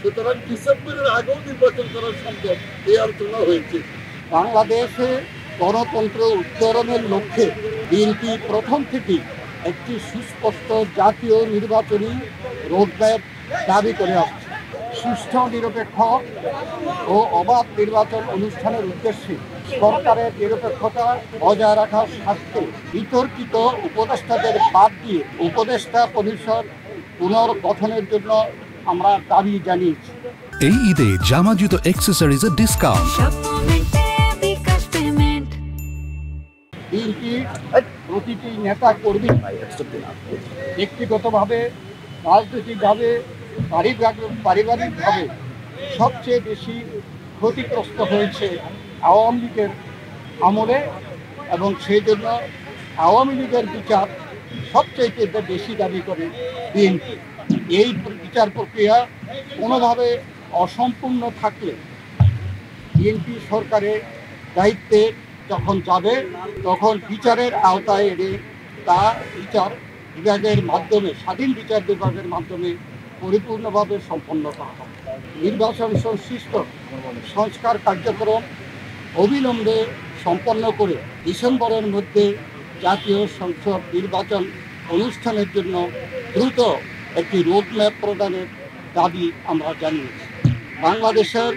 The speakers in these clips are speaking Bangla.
সুতরাং ডিসেম্বরের আগেও নির্বাচন করা সম্ভব, এই আলোচনা হয়েছে। বাংলাদেশে গণতন্ত্র উত্তরণের লক্ষ্যে বিএনপি প্রথম থেকেই একটি সুস্পষ্ট জাতীয় নির্বাচনী রোডম্যাপ দাবি করে আসছে। সুষ্ঠু, নিরপেক্ষ ও অবাধ নির্বাচন অনুষ্ঠানের উদ্দেশ্যে সরকারের নিরপেক্ষতা বজায় রাখার স্বার্থে বিতর্কিত উপদেষ্টাদের বাদ দিয়ে উপদেষ্টা পরিষদ পুনর্গঠনের জন্য আমরা দাবি জানিয়েছি। এই ঈদে জামা জুতো অ্যাক্সেসরিজের ডিসকাউন্ট। বিএনপির প্রতিটি নেতা কর্মী ব্যক্তিগতভাবে, রাজনৈতিকভাবে, পারিবারিকভাবে সবচেয়ে বেশি ক্ষতিগ্রস্ত হয়েছে আওয়ামী লীগের আমলে, এবং সেই জন্য আওয়ামী লীগের বিচার সবচেয়ে বেশি দাবি করে বিএনপি। এই বিচার প্রক্রিয়া কোনোভাবে অসম্পূর্ণ থাকলে বিএনপি সরকারের দায়িত্বে যখন যাবে, তখন বিচারের আওতায় এনে তা বিচার বিভাগের মাধ্যমে, স্বাধীন বিচার বিভাগের মাধ্যমে পরিপূর্ণভাবে সম্পন্ন করা হবে। নির্বাচন সংশ্লিষ্ট সংস্কার কার্যক্রম অবিলম্বে সম্পন্ন করে ডিসেম্বরের মধ্যে জাতীয় সংসদ নির্বাচন অনুষ্ঠানের জন্য দ্রুত একটি রোডম্যাপ প্রদানের দাবি আমরা জানিয়েছি। বাংলাদেশের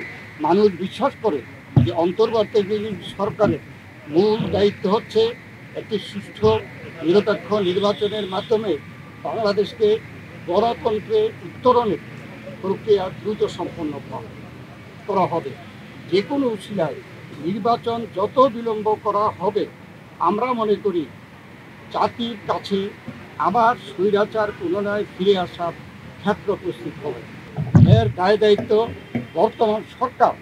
মানুষ বিশ্বাস করে যে অন্তর্বর্তীকালীন সরকারের মূল দায়িত্ব হচ্ছে একটি সুষ্ঠু, নিরপেক্ষ নির্বাচনের মাধ্যমে বাংলাদেশকে গণতন্ত্রে উত্তরণের প্রক্রিয়া দ্রুত সম্পন্ন করা হবে। যে কোনো উশিলায় নির্বাচন যত বিলম্ব করা হবে, আমরা মনে করি জাতির কাছে আবার স্বৈরাচার পুনরায় ফিরে আসার ক্ষেত্র প্রস্তুত হবে। এর দায় দায়িত্ব বর্তমান সরকার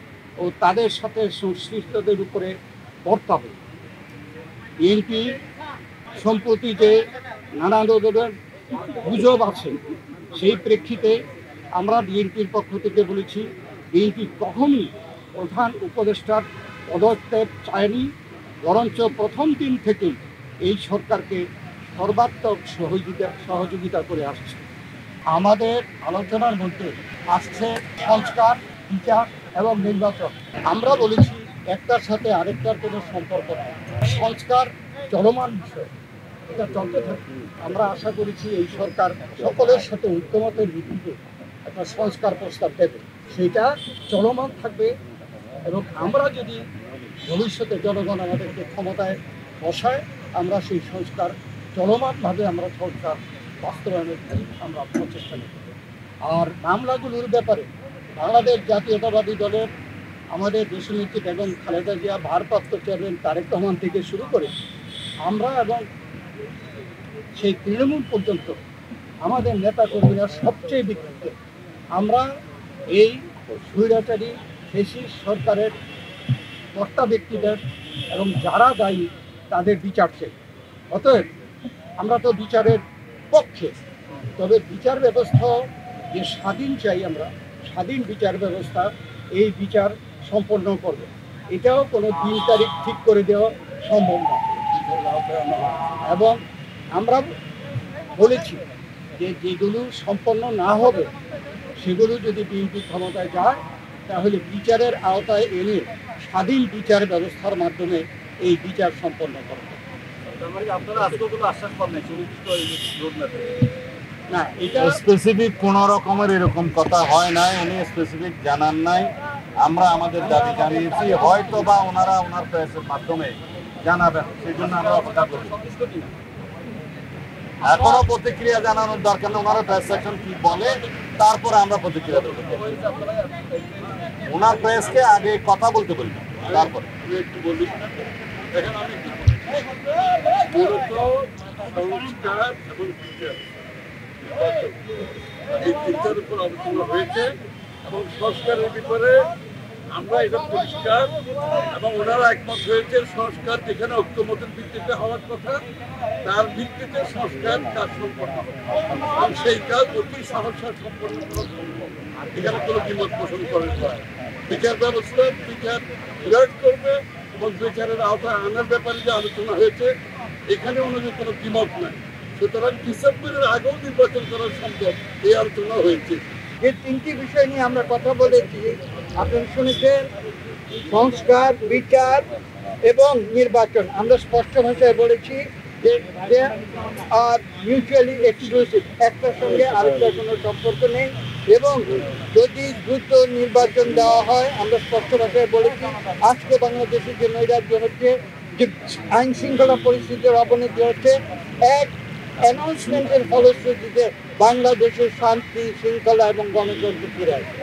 ও তাদের সাথে সংশ্লিষ্টদের উপরে বর্তাবে। বিএনপি সম্প্রতি যে নানা ধরনের গুজব আছে, সেই প্রেক্ষিতে আমরা বিএনপির পক্ষ থেকে বলেছি, বিএনপি কখনই প্রধান উপদেষ্টার পদত্যাগ চায়নি, বরঞ্চ প্রথম দিন থেকেই এই সরকারকে সর্বাত্মক সহযোগিতা করে আসছে। আমাদের আলোচনার মধ্যে আসছে সংস্কার, বিচার এবং নির্বাচন। আমরা বলেছি একটার সাথে আরেকটার কোনো সম্পর্ক নেই। সংস্কার চলমান বিষয়, এটা চলতে থাকবে। আমরা আশা করেছি এই সরকার সকলের সাথে ঐক্যমতের ভিত্তিতে একটা সংস্কার প্রস্তাব দেবে, সেটা চলমান থাকবে। এবং আমরা যদি ভবিষ্যতে জনগণ আমাদেরকে ক্ষমতায় বসায়, আমরা সেই সংস্কার চলমানভাবে আমরা সংস্কার বাস্তবায়নের আমরা প্রচেষ্টা নেব। আর মামলাগুলোর ব্যাপারে বাংলাদেশ জাতীয়তাবাদী দলের আমাদের দেশনেত্রী বেগম খালেদা জিয়া, ভারপ্রাপ্ত চেয়ারম্যান তারেক রহমান থেকে শুরু করে আমরা এবং সেই তৃণমূল পর্যন্ত আমাদের নেতাকর্মীরা সবচেয়ে বিক্ষুব্ধ। আমরা এই স্বৈরাচারী ফ্যাসিস্ট সরকারের কর্তা ব্যক্তিদের এবং যারা দায়ী তাদের বিচার চাই। অতএব আমরা তো বিচারের পক্ষে, তবে বিচার ব্যবস্থা যে স্বাধীন চাই, আমরা স্বাধীন বিচার ব্যবস্থা, এই বিচার সম্পন্ন করবে। এটাও কোনো দিন তারিখ ঠিক করে দেওয়া সম্ভব না। এবং আমরা বলেছি যে যেগুলো সম্পন্ন না হবে, সেগুলো যদি বিএনপি ক্ষমতায় যায়, তাহলে বিচারের আওতায় এনে স্বাধীন বিচার ব্যবস্থার মাধ্যমে এই বিচার সম্পন্ন করা হবে। না, এটা স্পেসিফিক কোনো রকমের এরকম কথা হয় নাই, উনি স্পেসিফিক জানান নাই। আমরা আমাদের দাবি জানিয়েছি, হয়তো বা ওনারা ওনার প্রেসের মাধ্যমে জানাবেন, সেই জন্য আমরা অপেক্ষা করি। এখনো প্রতিক্রিয়া জানানোর দরকার নেই, ওনারা প্রেস সেকশন কি বলে তারপরে আমরা প্রতিক্রিয়া দেবো। ওনার প্রেসকে আগে কথা বলতে বলি, তারপরে একটু বলি। দেখেন, আমি সংস্কার এবং বিচার, এই তিনটার উপর আলোচনা হয়েছে এবং সংস্কারের ব্যাপারে আমরা এটা পরিষ্কার এবং ওনারা একমত হয়েছে। সংস্কার যেখানে ঐক্যমতের ভিত্তিতে হওয়ার কথা, তার ভিত্তিতে সংস্কার কাজ সম্পন্ন হবে এবং সেই কাজ অতি সহসার সম্পন্ন করা সম্ভব। এখানে কোনো দ্বিমত পোষণ করেন না। বিচার ব্যবস্থা বিচার বিরাট করবে এবং বিচারের আওতায় আনার ব্যাপারে যে আলোচনা হয়েছে, এখানে অনুযায়ী কোনো দ্বিমত নাই। সুতরাং ডিসেম্বরের আগেও নির্বাচন করা সম্ভব, এই আলোচনা হয়েছে। যে তিনটি বিষয় নিয়ে আমরা কথা বলেছি আপনারা শুনেছেন, সংস্কার, বিচার এবং নির্বাচন। আমরা স্পষ্ট ভাষায় বলেছি যে মিউচুয়ালি এক্সক্লুসিভ, একটার সঙ্গে আরেকটার কোনো সম্পর্ক নেই। এবং যদি দ্রুত নির্বাচন দেওয়া হয়, আমরা স্পষ্ট ভাষায় বলেছি আজকে বাংলাদেশের যে নৈরাজ্য হচ্ছে, যে আইন শৃঙ্খলা পরিস্থিতির অবনতি হচ্ছে, এক অ্যানাউন্সমেন্টের ফলশ্রুতিতে বাংলাদেশের শান্তি শৃঙ্খলা এবং গণতন্ত্র ফিরে আসবে।